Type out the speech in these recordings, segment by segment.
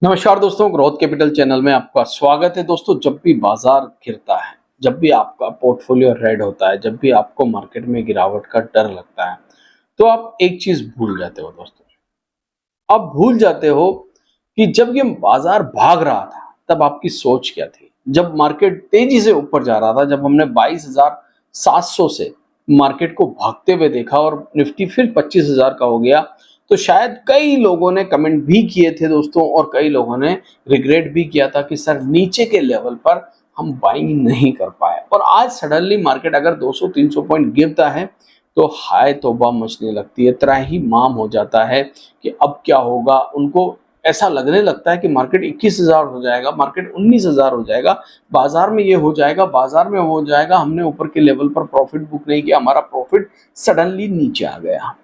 नमस्कार दोस्तों, growth capital channel में आपका स्वागत है। दोस्तों, जब भी बाजार गिरता है, जब भी आपका पोर्टफोलियो रेड होता है, जब भी आपको मार्केट में गिरावट का डर लगता है, तो आप एक चीज भूल जाते हो दोस्तों। आप भूल जाते हो कि जब ये बाजार भाग रहा था, तब आपकी सोच क्या थी। जब मार्केट तेजी से ऊपर जा रहा था, जब हमने 22,700 से मार्केट को भागते हुए देखा और निफ्टी फिर 25,000 का हो गया, तो शायद कई लोगों ने कमेंट भी किए थे दोस्तों, और कई लोगों ने रिग्रेट भी किया था कि सर नीचे के लेवल पर हम बाइंग नहीं कर पाए। और आज सडनली मार्केट अगर 200-300 पॉइंट गिरता है, तो हाय तौबा मचने लगती है, त्राहिमाम हो जाता है कि अब क्या होगा। उनको ऐसा लगने लगता है कि मार्केट 21,000 हो जाएगा, मार्केट 19,000 हो जाएगा, बाजार में ये हो जाएगा, बाजार में वो हो जाएगा। हमने ऊपर के लेवल पर प्रॉफिट बुक नहीं किया, हमारा प्रॉफिट सडनली नीचे आ गया।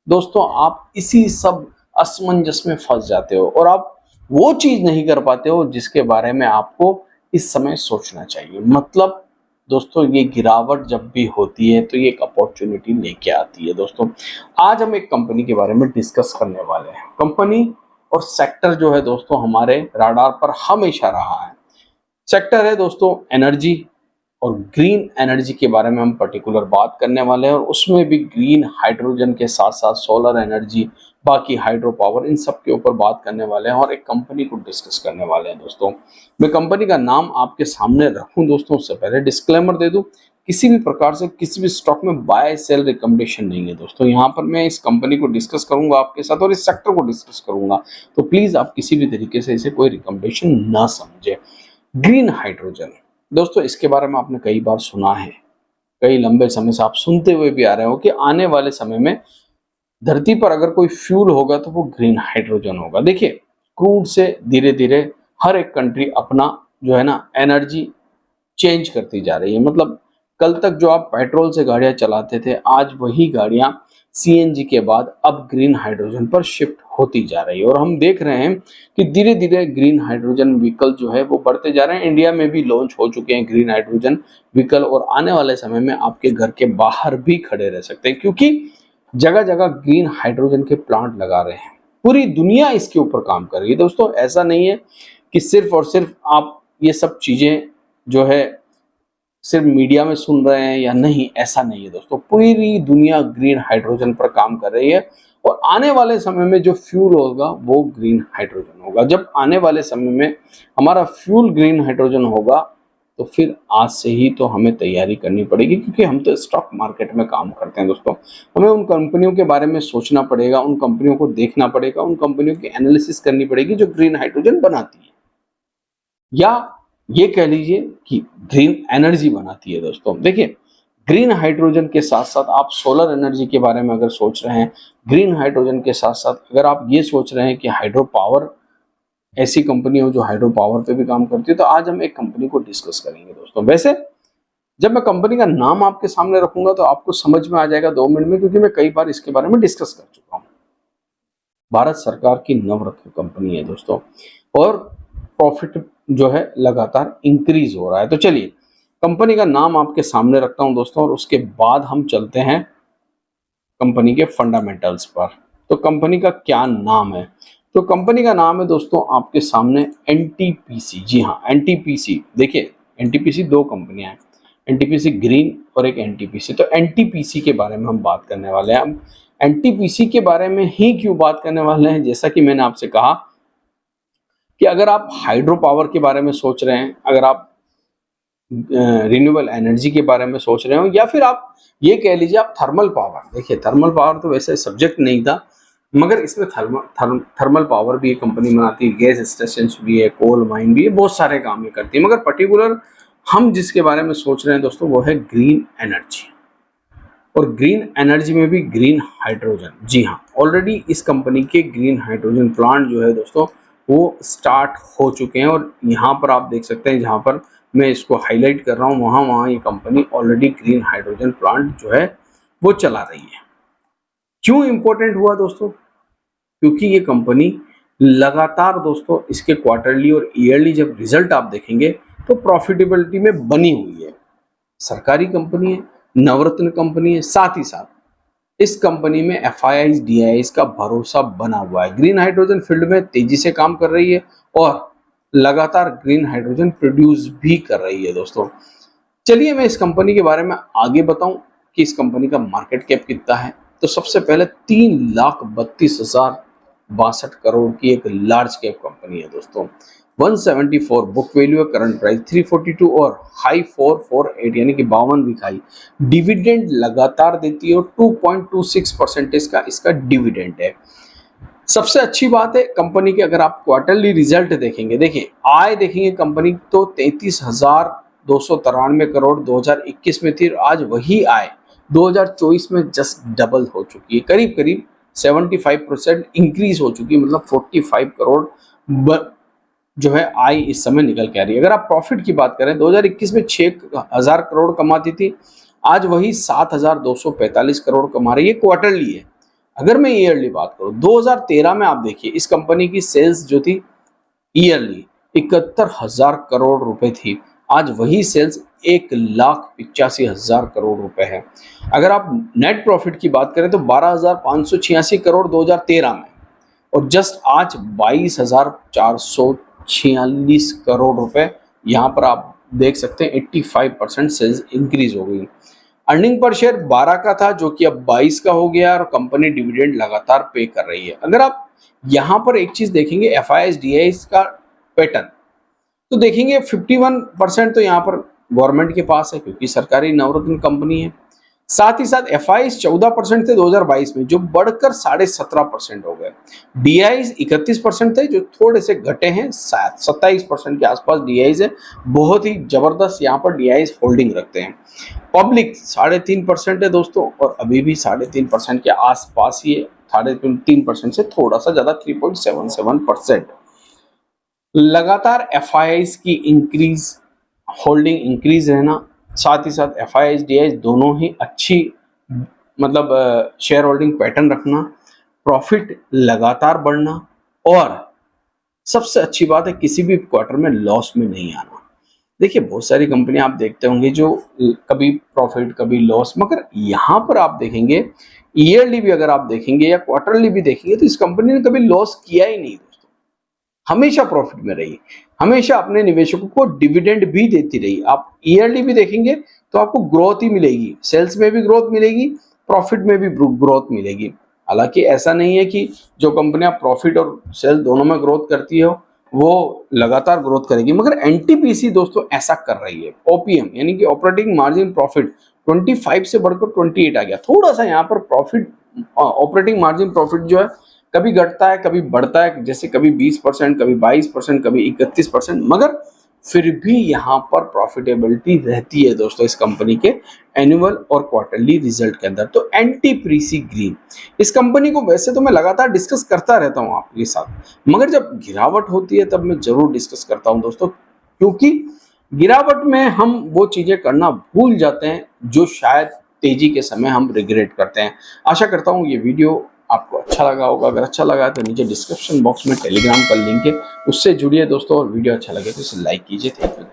दोस्तों, आप इसी सब असमंजस में फंस जाते हो और आप वो चीज नहीं कर पाते हो जिसके बारे में आपको इस समय सोचना चाहिए। मतलब दोस्तों, ये गिरावट जब भी होती है तो ये एक अपॉर्चुनिटी लेके आती है। दोस्तों, आज हम एक कंपनी के बारे में डिस्कस करने वाले हैं। कंपनी और सेक्टर जो है दोस्तों, हमारे राडार पर हमेशा रहा है। सेक्टर है दोस्तों एनर्जी, और ग्रीन एनर्जी के बारे में हम पर्टिकुलर बात करने वाले हैं। और उसमें भी ग्रीन हाइड्रोजन के साथ साथ सोलर एनर्जी, बाकी हाइड्रो पावर, इन सब के ऊपर बात करने वाले हैं और एक कंपनी को डिस्कस करने वाले हैं। दोस्तों, मैं कंपनी का नाम आपके सामने रखूं दोस्तों, उससे पहले डिस्क्लेमर दे दूं, किसी भी प्रकार से किसी भी स्टॉक में बाय सेल रिकमेंडेशन नहीं है दोस्तों। यहाँ पर मैं इस कंपनी को डिस्कस करूंगा आपके साथ और इस सेक्टर को डिस्कस करूंगा, तो प्लीज आप किसी भी तरीके से इसे कोई रिकमेंडेशन ना समझे। ग्रीन हाइड्रोजन दोस्तों, इसके बारे में आपने कई बार सुना है, कई लंबे समय से आप सुनते हुए भी आ रहे हो कि आने वाले समय में धरती पर अगर कोई फ्यूल होगा तो वो ग्रीन हाइड्रोजन होगा। देखिए, क्रूड से धीरे धीरे हर एक कंट्री अपना जो है ना एनर्जी चेंज करती जा रही है। मतलब कल तक जो आप पेट्रोल से गाड़ियां चलाते थे, आज वही गाड़ियां सीएनजी के बाद अब ग्रीन हाइड्रोजन पर शिफ्ट होती जा रही है। और हम देख रहे हैं कि धीरे धीरे ग्रीन हाइड्रोजन व्हीकल जो है वो बढ़ते जा रहे हैं। इंडिया में भी लॉन्च हो चुके हैं ग्रीन हाइड्रोजन व्हीकल, और आने वाले समय में आपके घर के बाहर भी खड़े रह सकते हैं, क्योंकि जगह जगह ग्रीन हाइड्रोजन के प्लांट लगा रहे हैं। पूरी दुनिया इसके ऊपर काम कर रही है। दोस्तों, ऐसा नहीं है कि सिर्फ और सिर्फ आप ये सब चीजें जो है सिर्फ मीडिया में सुन रहे हैं या नहीं, ऐसा नहीं है दोस्तों। पूरी दुनिया ग्रीन हाइड्रोजन पर काम कर रही है और आने वाले समय में जो फ्यूल होगा वो ग्रीन हाइड्रोजन होगा। जब आने वाले समय में हमारा फ्यूल ग्रीन हाइड्रोजन होगा, तो फिर आज से ही तो हमें तैयारी करनी पड़ेगी, क्योंकि हम तो स्टॉक मार्केट में काम करते हैं दोस्तों। हमें उन कंपनियों के बारे में सोचना पड़ेगा, उन कंपनियों को देखना पड़ेगा, उन कंपनियों की एनालिसिस करनी पड़ेगी जो ग्रीन हाइड्रोजन बनाती है, या ये कह लीजिए कि ग्रीन एनर्जी बनाती है। दोस्तों देखिए, ग्रीन हाइड्रोजन के साथ साथ आप सोलर एनर्जी के बारे में अगर सोच रहे हैं, ग्रीन हाइड्रोजन के साथ साथ अगर आप ये सोच रहे हैं कि हाइड्रो पावर, ऐसी कंपनी हो जो हाइड्रो पावर पे भी काम करती है, तो आज हम एक कंपनी को डिस्कस करेंगे दोस्तों। वैसे जब मैं कंपनी का नाम आपके सामने रखूंगा तो आपको समझ में आ जाएगा 2 मिनट में, क्योंकि मैं कई बार इसके बारे में डिस्कस कर चुका हूँ। भारत सरकार की नवरत्न कंपनी है दोस्तों, और प्रॉफिट जो है लगातार इंक्रीज हो रहा है। तो चलिए, कंपनी का नाम आपके सामने रखता हूं दोस्तों, और उसके बाद हम चलते हैं कंपनी के फंडामेंटल्स पर। तो कंपनी का क्या नाम है? तो कंपनी का नाम है दोस्तों आपके सामने एनटीपीसी। जी हाँ, एनटीपीसी। देखिए, एनटीपीसी दो कंपनियां हैं, एनटीपीसी ग्रीन और एक एनटीपीसी। तो एनटीपीसी के बारे में हम बात करने वाले हैं। हम एनटीपीसी के बारे में ही क्यों बात करने वाले हैं? जैसा कि मैंने आपसे कहा कि अगर आप हाइड्रो पावर के बारे में सोच रहे हैं, अगर आप रिन्यूएबल एनर्जी के बारे में सोच रहे हो, या फिर आप ये कह लीजिए आप थर्मल पावर। देखिए, थर्मल पावर तो वैसे सब्जेक्ट नहीं था, मगर इसमें थर्मल पावर भी कंपनी बनाती है, गैस स्टेशन भी है, कोल माइन भी है, बहुत सारे काम ये करती है। मगर पर्टिकुलर हम जिसके बारे में सोच रहे हैं दोस्तों, वो है ग्रीन एनर्जी। और ग्रीन एनर्जी में भी ग्रीन हाइड्रोजन। जी हाँ, ऑलरेडी इस कंपनी के ग्रीन हाइड्रोजन प्लांट जो है दोस्तों वो स्टार्ट हो चुके हैं। और यहाँ पर आप देख सकते हैं, जहाँ पर मैं इसको हाईलाइट कर रहा हूँ, वहाँ ये company already green hydrogen plant जो है वो चला रही है। क्यों इंपॉर्टेंट हुआ दोस्तों? क्योंकि ये कंपनी लगातार दोस्तों इसके क्वार्टरली और ईयरली जब रिजल्ट आप देखेंगे तो प्रॉफिटेबिलिटी में बनी हुई है। सरकारी कंपनी है, नवरत्न कंपनी है, साथ ही साथ इस कंपनी में FIIs DIIs का भरोसा बना हुआ है। ग्रीन हाइड्रोजन फील्ड में तेजी से काम कर रही है और लगातार ग्रीन हाइड्रोजन प्रोड्यूस भी कर रही है दोस्तों। चलिए मैं इस कंपनी के बारे में आगे बताऊं कि इस कंपनी का मार्केट कैप कितना है। तो सबसे पहले 3,32,062 करोड़ की एक लार्ज कैप कंपनी है दोस्तों। 174 बुक वैल्यू है, करंट प्राइस 342 और हाई 448 यानी कि 52 दिखाई। डिविडेंड लगातार देती है और 2.26% का इसका डिविडेंड है। सबसे अच्छी बात है कंपनी के, अगर आप क्वार्टरली रिजल्ट देखेंगे, देखिए आय देखेंगे कंपनी तो 33,293 करोड़ 2021 में थी और आज वही आय 2024 में जस्ट डबल हो चुकी है। करीब करीब 75% इंक्रीज हो चुकी है, मतलब 45 करोड़ जो है आय इस समय निकल के आ रही है। अगर आप प्रॉफिट की बात करें 2021 में 6,000 करोड़ कमाती थी, आज वही 7,245 करोड़ कमा रही है, क्वार्टरली है। अगर मैं ईयरली बात करूं 2013 में आप देखिए इस कंपनी की सेल्स जो थी ईयरली 71,000 करोड़ रुपए थी, आज वही सेल्स 1,85,000 करोड़ रुपए है। अगर आप नेट प्रॉफिट की बात करें तो 12,586 करोड़ 2013 में और जस्ट आज 22,446 करोड़ रुपए, यहाँ पर आप देख सकते हैं 85% सेल्स इंक्रीज हो गई। अर्निंग पर शेयर 12 का था जो कि अब 22 का हो गया और कंपनी डिविडेंड लगातार पे कर रही है। अगर आप यहाँ पर एक चीज देखेंगे FIIs DIIs का पैटर्न, तो देखेंगे 51% तो यहाँ पर गवर्नमेंट के पास है क्योंकि सरकारी नवरत्न कंपनी है। साथ ही साथ FIIs 14% थे 2022 में जो बढ़कर 17.5% हो गए। DIIs 31% थे जो थोड़े से घटे हैं, 27% के आसपास DIIs है। बहुत ही जबरदस्त यहाँ पर DIIs होल्डिंग रखते हैं। पब्लिक 3.5% है दोस्तों और अभी भी 3.5% के आसपास ही है, 3.5% से थोड़ा सा ज्यादा 3.77%। लगातार FIIs की होल्डिंग इंक्रीज रहना, साथ ही साथ FIIs DIIs दोनों ही अच्छी मतलब शेयर होल्डिंग पैटर्न रखना, प्रॉफिट लगातार बढ़ना और सबसे अच्छी बात है किसी भी क्वार्टर में लॉस में नहीं आना। देखिए बहुत सारी कंपनियां आप देखते होंगे जो कभी प्रॉफिट कभी लॉस, मगर यहाँ पर आप देखेंगे ईयरली भी अगर आप देखेंगे या क्वार्टरली भी देखेंगे तो इस कंपनी ने कभी लॉस किया ही नहीं दोस्तों, हमेशा प्रॉफिट में रही, हमेशा अपने निवेशकों को डिविडेंड भी देती रही। आप ईयरली भी देखेंगे तो आपको ग्रोथ ही मिलेगी, सेल्स में भी ग्रोथ मिलेगी, प्रॉफिट में भी ग्रोथ मिलेगी। हालांकि ऐसा नहीं है कि जो कंपनियां प्रॉफिट और सेल दोनों में ग्रोथ करती है वो लगातार ग्रोथ करेगी, मगर NTPC दोस्तों ऐसा कर रही है। OPM यानी कि ऑपरेटिंग मार्जिन प्रॉफिट 25 से बढ़कर 28 आ गया। थोड़ा सा यहाँ पर प्रॉफिट ऑपरेटिंग मार्जिन प्रॉफिट जो है कभी घटता है कभी बढ़ता है, जैसे कभी 20% कभी 22% कभी 31%, मगर फिर भी यहाँ पर प्रॉफिटेबिलिटी रहती है दोस्तों इस कंपनी के एनुअल और क्वार्टरली रिजल्ट के अंदर। तो NTPC ग्रीन इस कंपनी को वैसे तो मैं लगातार डिस्कस करता रहता हूँ आपके साथ, मगर जब गिरावट होती है तब मैं जरूर डिस्कस करता हूँ दोस्तों, क्योंकि गिरावट में हम वो चीजें करना भूल जाते हैं जो शायद तेजी के समय हम रिग्रेट करते हैं। आशा करता हूँ ये वीडियो आपको अच्छा लगा होगा। अगर अच्छा लगा तो नीचे डिस्क्रिप्शन बॉक्स में टेलीग्राम का लिंक है, उससे जुड़िए दोस्तों, और वीडियो अच्छा लगे तो इसे लाइक कीजिए। Thank you.